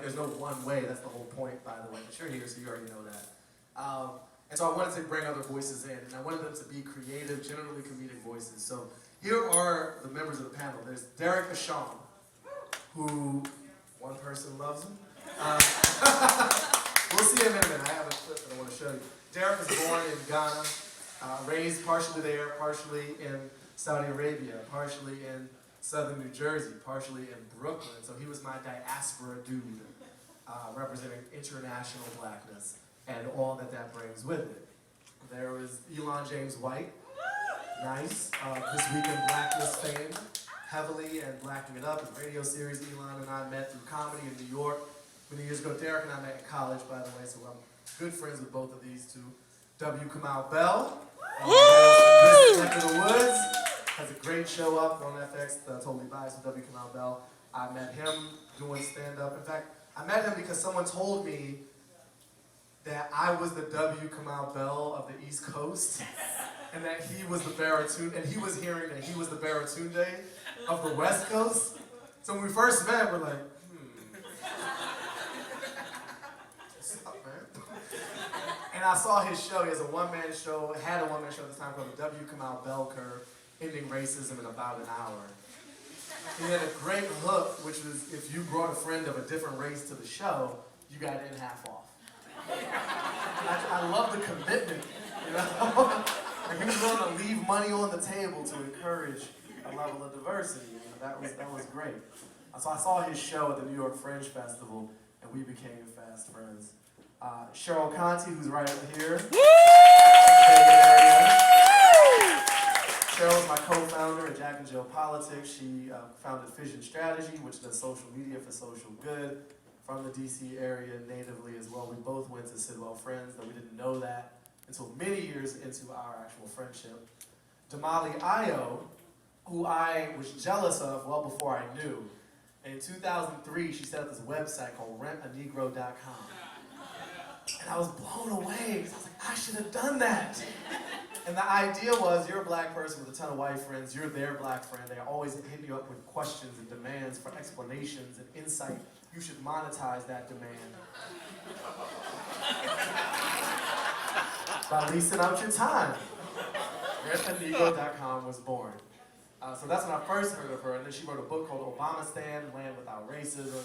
there's no one way. That's the whole point, by the way. But you're here, so you already know that. And so I wanted to bring other voices in, and I wanted them to be creative, generally comedic voices. So here are the members of the panel. There's Derek Asham, who one person loves him. We'll see him in a minute. I have a clip that I want to show you. Derek was born in Ghana, raised partially there, partially in Saudi Arabia, partially in southern New Jersey, partially in Brooklyn. So he was my diaspora dude, representing international blackness and all that that brings with it. There was Elon James White, nice, This Week in Blackness fame, heavily and blacking it up. His radio series, Elon and I met through comedy in New York many years ago. Derek and I met in college, by the way, so I'm good friends with both of these two. W. Kamau Bell, this neck of the woods, has a great show up on FX, Totally Biased with W. Kamau Bell. I met him doing stand-up. In fact, I met him because someone told me that I was the W. Kamau Bell of the East Coast, and that he was the Baratunde, and he was hearing that he was the Baratunde of the West Coast. So when we first met, we're like, what's up, man? And I saw his show. He has a one-man show, had a one-man show at this time called the W. Kamau Bell Curve, ending racism in about an hour. He had a great hook, which was if you brought a friend of a different race to the show, you got it in half off. I love the commitment, you know? Like he was willing to leave money on the table to encourage a level of diversity. You know, that was great. So I saw his show at the New York Fringe Festival, and we became fast friends. Cheryl Conti, who's right over here. Cheryl's my co-founder at Jack and Jill Politics. She founded Fission Strategy, which does social media for social good, from the DC area natively as well. We both went to Sidwell Friends, though we didn't know that until many years into our actual friendship. Damali Ayo, who I was jealous of well before I knew. In 2003, she set up this website called rentanegro.com. And I was blown away, because I was like, I should have done that. And the idea was, you're a black person with a ton of white friends, you're their black friend, they always hit you up with questions and demands for explanations and insight. You should monetize that demand by leasing out your time. rentanegro.com was born. So that's when I first heard of her, and then she wrote a book called Obama Stand, Land Without Racism,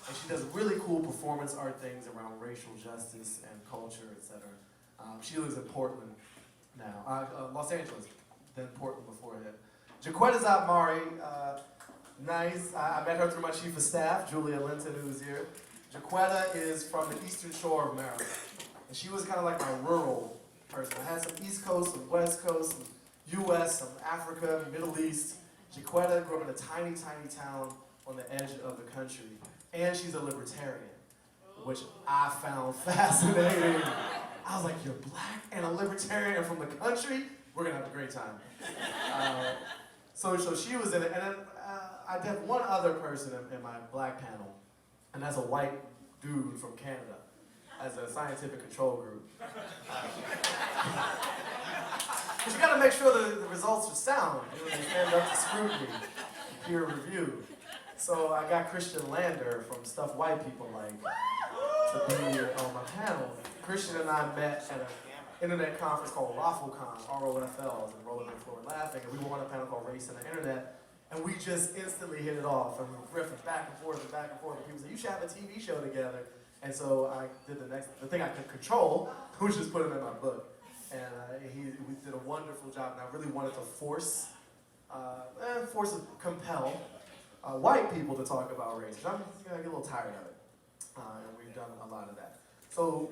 and she does really cool performance art things around racial justice and culture, etc. She lives in Portland now, Los Angeles, then Portland before that. Jaquetta Zatmari, nice. I met her through my chief of staff, Julia Linton, who's here. Jaquetta is from the eastern shore of Maryland, and she was kind of like my rural person. I had some East Coast, some West Coast, some U.S., some Africa, Middle East. Jaquetta grew up in a tiny, tiny town on the edge of the country, and she's a libertarian, which I found fascinating. I was like, you're black and a libertarian from the country? We're gonna have a great time. So she was in it, and then I did one other person in my black panel, and that's a white dude from Canada, as a scientific control group. Because you gotta make sure that the results are sound, you know, they stand up to scrutiny, peer review. So I got Christian Lander from Stuff White People Like to be on my panel. Christian and I met at an internet conference called ROFLCon, ROFLs, and Rolling the Floor Laughing, and we were on a panel called Race and the Internet, and we just instantly hit it off, and we were riffing back and forth, and people said, you should have a TV show together. And so I did the thing I could control, was just put him in my book. And we did a wonderful job, and I really wanted to compel white people to talk about race. I get a little tired of it, and we've done a lot of that. So